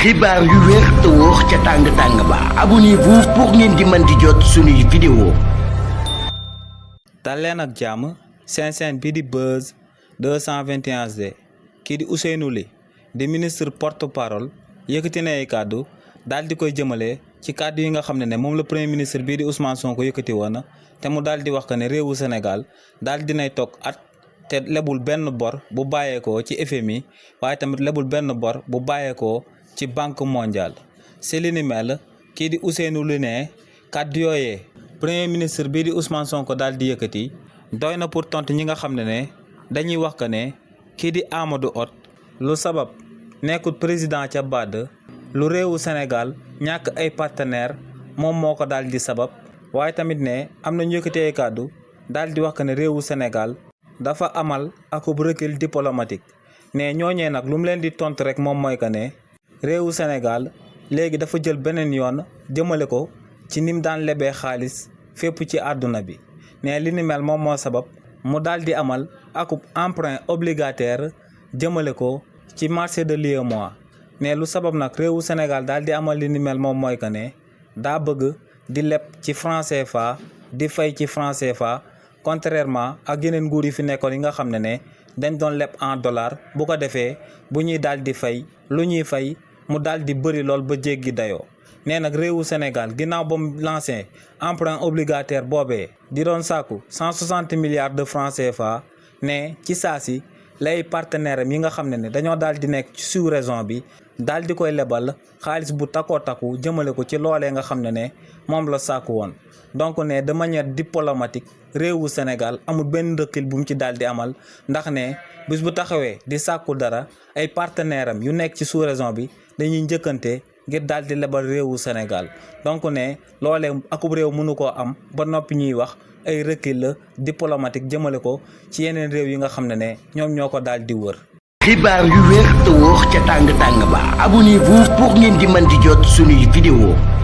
xibaar yu wér te wóor ca tàng-tàng ba abonnez-vous pour ngeen di mën di jot suñuy vidéo. dal leen ak jàmm seen chaîne bi di Buzz 221HD kii di Ousseynou Ly di ministre porte-parole yëkkati na ay kàddu daal di koy jëmale ci kàddu yi nga xam ne moom la premier ministre bii di Ousmane Sonko yëkkati woon te mu daal di wax que ne réewu Sénégal daal dinay toog at te lebul benn bor bu bàyyeekoo ci FMI waaye tamit lebul benn bor bu bàyyeekoo ci banque mondiale si li ni mel kii di Ousseynou Ly ne kàddu yooyee premier ministre bii di Ousmane Sonko daal di yëkkati doy na pour tontu ñi nga xam ne dañuy wax que ne kii di Amadou Hott lu sabab nekkul président ca BAD lu réewu Sénégal ñàkk ay partenaire moom moo ko daal di sabab waaye tamit ne am na ñu yëkkati ay kàddu daal di wax que ne réewu Sénégal dafa amal akub recul diplomatique ne ñooñee nag lu mu leen di tontu rek moom mooy que ne réewu Sénégal léegi dafa jël beneen yoon jëmale ko ci nim daan lebee xaalis fépp ci àdduna bi ne li ni mel moom moo sabab mu daal di amal akub emprunt obligataire jëmale ko ci marché de l'UEMOA ne lu sabab nag réewu Sénégal daal di amal li ni mel moom mooy que ne daa bëgg di leb ci franc CFA di fay ci franc CFA contrairement ak yeneen nguur yi fi nekkoon yi nga xam ne dañ doon leb en dollar bu ko defee bu ñuy daal di fay lu ñuy fay mu daal di bëri lool ba jéggi dayoo nee nag réewu Sénégal ginnaaw ba mu lancé emprunt obligataire boobee di doon sàkku 160 milliards de francs CFA ne ci saa si lay partenaire am yi nga xam ne dañoo daal di nekk ci sous-région bi daal di koy lebal xaalis bu takkoo takku jëmale ko ci loolee nga xam ne moom la sàkku woon donc ne de manière diplomatique réewu Sénégal amul benn recul bu mu ci daal di amal ndax ne bis bu taxawee di sàkku dara ay partenaire am yu nekk ci sous-région bi dañuy njëkkante ngir daal di lebal réewu Sénégal donc ne loolee akub réew mënu koo am ba noppi ñuy wax ay recul diplomatique jëmale ko ci yeneen réew yi nga xam ne ñoom ñoo ko daal di wër. xibaar yu wér te wóor ca tàng-tàng ba abonnez-vous pour ngeen di mën di jot suñuy vidéo.